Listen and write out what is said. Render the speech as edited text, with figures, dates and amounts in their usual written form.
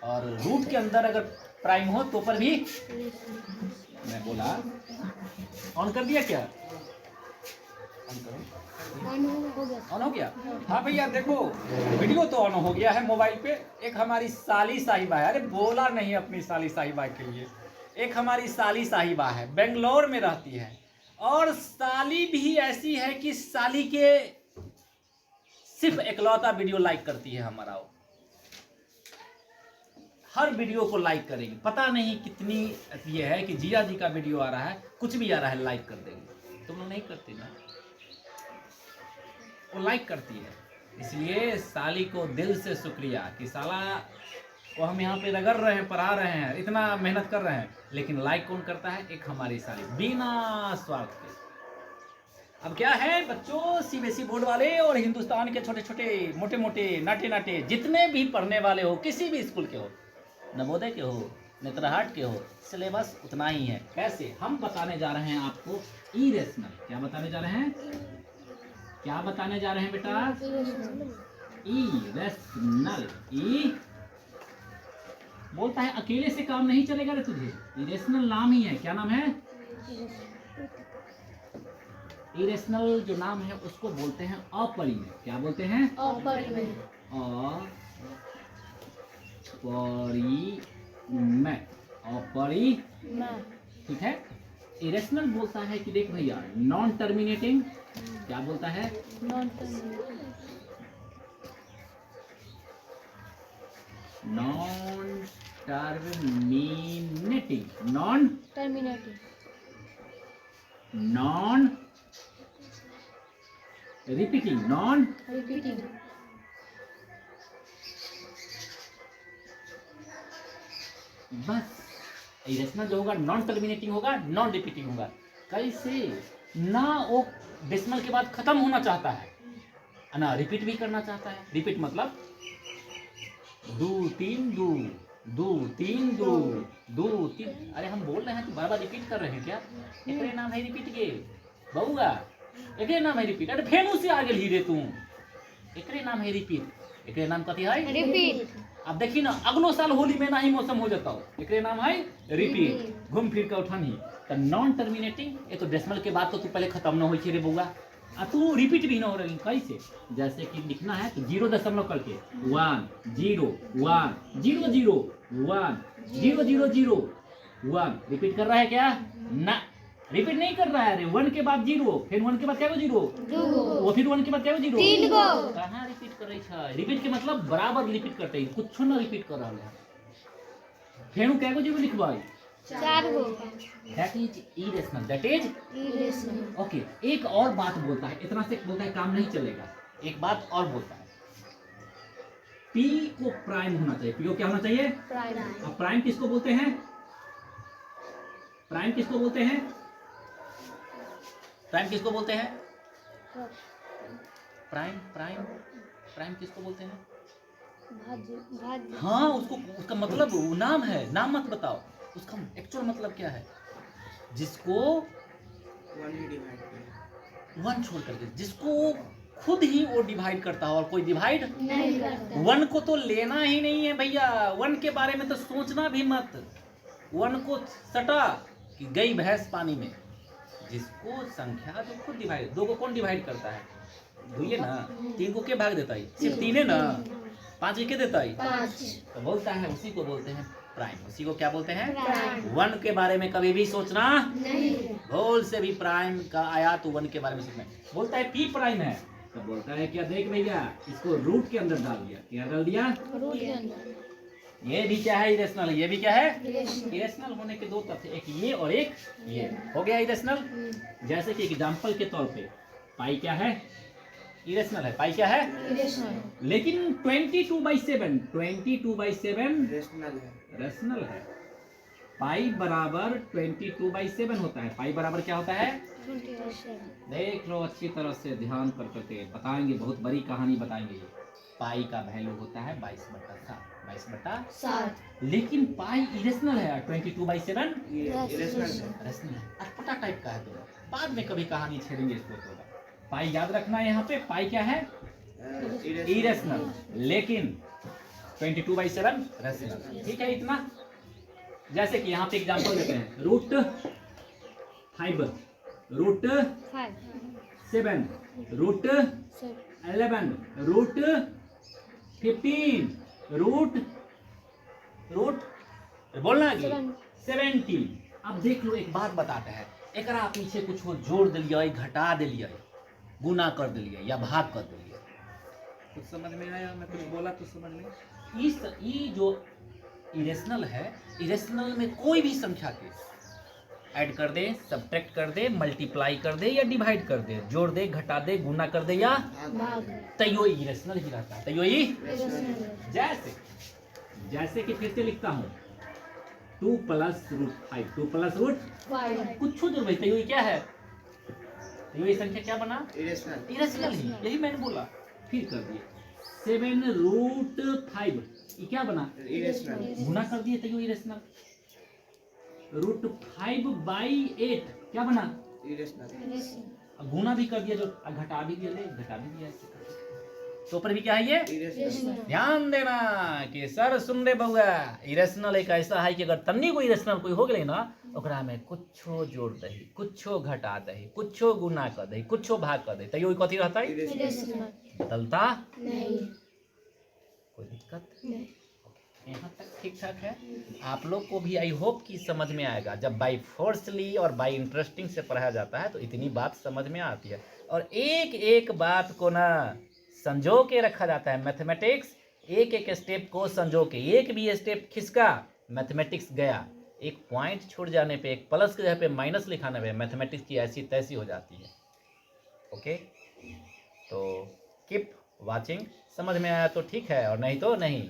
और रूट के अंदर अगर प्राइम हो तो पर भी मैं बोला ऑन कर दिया क्या? ऑन करो। ऑन हो गया? हाँ भैया देखो वीडियो तो ऑन हो गया है मोबाइल पे। एक हमारी साली साहिबा है, अरे बोला नहीं अपनी साली साहिबा के लिए। एक हमारी साली साहिबा है, बेंगलोर में रहती है और साली भी ऐसी है कि साली के सिर्फ इकलौता वीडियो लाइक करती है हमारा। वो हर वीडियो को लाइक करेगी, पता नहीं कितनी ये है कि जिया जी का वीडियो आ रहा है, कुछ भी आ रहा है लाइक कर देगी। तुम लोग नहीं करती ना, वो लाइक करती है। इसलिए साली को दिल से शुक्रिया कि साला को हम यहाँ पे रगड़ रहे हैं, पढ़ा रहे हैं, इतना मेहनत कर रहे हैं, लेकिन लाइक कौन करता है? एक हमारी साली, बिना स्वार्थ के। अब क्या है बच्चों, सीबीएसई बोर्ड वाले और हिंदुस्तान के छोटे छोटे मोटे मोटे नाटे नाटे जितने भी पढ़ने वाले हो, किसी भी स्कूल के हो, नवोदय के हो, नेत्रहाट के हो, सिलेबस उतना ही है। कैसे? हम बताने जा रहे हैं आपको इरेशनल। क्या बताने जा रहे हैं? क्या बताने जा रहे हैं बेटा? इरेशनल। ई बोलता है अकेले से काम नहीं चलेगा रे तुझे, इरेशनल नाम ही है। क्या नाम है? इरेशनल जो नाम है उसको बोलते हैं अपरिमेय। क्या बोलते हैं? अपरिमेय। अपरिमेय, ठीक है। इरेशनल बोलता है कि देख भैया नॉन टर्मिनेटिंग। क्या बोलता है? Non terminating. Non terminating. Non terminating. Non repeating. Non repeating. बस इरेशनल जो होगा नॉन टर्मिनेटिंग होगा, नॉन रिपीटिंग होगा। कैसे? ना वो डेसिमल के बाद खत्म होना चाहता है, ना रिपीट भी करना चाहता है। रिपीट मतलब 2 3 2 2 3 2 2 3। अरे हम बोल रहे हैं तो बार बार रिपीट कर रहे हैं क्या? एकरे नाम है रिपीट के बउआ, एकरे नाम है रिपीट। अरे फेनु से आगे ही रे तू, एकरे नाम है रिपीट। एकरे नाम कथी है? रिपीट। अब देखी ना अगलो साल होली में ना ही मौसम हो जाता हो, एकरे नाम है रिपीट। घूम फिर के उठानी तो नॉन टर्मिनेटिंग। ये तो डेसिमल के बाद तो तू पहले खत्म ना हो रे बउआ, तू रिपीट भी ना हो रही। कैसे? जैसे कि लिखना है तो 0 करके 1 0 1 0 0 1 0 0 0 1 रिपीट कर रहा है क्या? ना, रिपीट नहीं कर रहा है। अरे 1 के बाद 0, फिर 1 के बाद क्या हो? 0, वो फिर 1 के बाद क्या हो? 0, 3 गो। कहाँ रिपीट कर रही है? रिपीट के मतलब बराबर रिपीट करते हैं, कुछ ना रिपीट कर रहा है। फिर क्या को 0 लिखवाई? 4 go. That is irrational. That is irrational. Okay, एक और बात बोलता है, इतना से बोलता है काम नहीं चलेगा। एक बात और बोलता है, पी को प्राइम होना चाहिए। पी को क्या होना चाहिए? प्राइम। अब प्राइम किसको बोलते हैं? प्राइम किसको बोलते हैं? प्राइम किसको बोलते हैं? प्राइम प्राइम प्राइम किसको बोलते हैं? भाज्य। हाँ, उसको उसका मतलब वो नाम है, नाम मत बताओ, उसका एक्चुअल मतलब क्या है? जिसको 1 छोड़ करके, जिसको खुद ही वो डिवाइड करता हो और कोई डिवाइड नहीं करता। 1 को तो लेना ही नहीं है भैया, 1 के बारे में तो सोचना भी मत। 1 को सटा कि गई भैंस पानी में। जिसको संख्या जो खुद डिवाइड, 2 को कौन डिवाइड करता है? 2 ही ना। 3 को क्या भाग देता है? सिर्फ 3 है ना। 5 के देता है 5, तो बोलता है उसी को बोलते हैं प्राइम। उसी को क्या बोलते हैं? प्राइम। 1 के बारे में कभी भी सोचना नहीं, भूल से भी प्राइम का आया तो 1 के बारे में सोचना। बोलता है पी प्राइम है, तो बोलता है क्या? देख भैया इसको रूट के अंदर डाल दिया। क्या डाल दिया? रूट के अंदर। ये भी क्या है? इरेशनल। ये भी क्या है? इरेशनल होने के 2 तथ्य, एक ये और एक ये। हो गया इरेशनल। जैसे कि एग्जांपल के तौर पे पाई क्या है? इरेशनल है। पाई क्या है? इरेशनल। लेकिन 22/7 रेशनल है। पाई बराबर 22/7 होता है। पाई बराबर क्या होता है? 27। देख लो अच्छी तरह से ध्यान कर करके बताएंगे, बहुत बड़ी कहानी बताएंगे। ये पाई का वैल्यू होता है 22/7। लेकिन पाई इरेशनल है, 22/7 रेशनल है। अटपटा टाइप का है, तो बाद में कभी कहानी छेड़ेंगे इसको। तो पाई याद रखना है, यहाँ पे पाई क्या है? इरेशनल। लेकिन 22/7 रेशनल। ठीक है इतना। जैसे कि यहाँ पे एग्जांपल देते हैं, √5, √7, √11, √15, रूट बोलना आगे 70। अब देख लो, एक बात बताते हैं, एक आप पीछे कुछ को जोड़ दिलिए, घटा दिलिए, गुना कर दिलिए या भाग कर दिलिए, कुछ समझ में आया? मैं कुछ बोला तो समझ में? ये जो इरेशनल है, इरेशनल में कोई भी संख्या के ऐड कर दे, सब्ट्रैक्ट कर दे, मल्टीप्लाई कर दे या डिवाइड कर दे, जोड़ दे, घटा दे, गुना कर दे या तैयो इरेशनल ही रहता है। तैयो ही जैसे कि फिर से लिखता हूँ 2 + √5, 2 + √5, कुछ जो भाई तैयो क्या है? तैयो ये संख्या क्या बना? इरेशनल ही, यही मैंने बोला। फिर कर दिए 7 √5, ये क्या बना? इरेशनल। गुना कर दिए तैयो इरेशनल। √5/8 क्या बना? इरेशनल। गुना भी कर दिया, जो घटा भी दिया, घटा भी दिया, तो ऊपर भी क्या है ये? इरेशनल। ध्यान देना कि सर सुन रे बउआ, इरेशनल एक ऐसा है कि अगर तन्नी को इरेशनल कोई हो गए ना, ओकरा में कुछो जोड़ दही, कुछो घटा दही, कुछो गुना कर दही, कुछो भाग कर दही, तैयो कथी रहता है? इरेशनल। बदलता नहीं, कोई दिक्कत नहीं। यहाँ तक ठीक ठाक है। आप लोग को भी आई होप कि समझ में आएगा। जब बाई फोर्सली और बाई इंटरेस्टिंग से पढ़ाया जाता है तो इतनी बात समझ में आती है, और एक एक बात को ना संजो के रखा जाता है। मैथमेटिक्स एक एक स्टेप को संजो के, एक भी स्टेप खिसका मैथमेटिक्स गया, एक पॉइंट छूट जाने पे, एक प्लस के जगह पे माइनस लिखाने पे मैथमेटिक्स की ऐसी तैसी हो जाती है। ओके, तो कीप वाचिंग। समझ में आया तो ठीक है, और नहीं तो नहीं।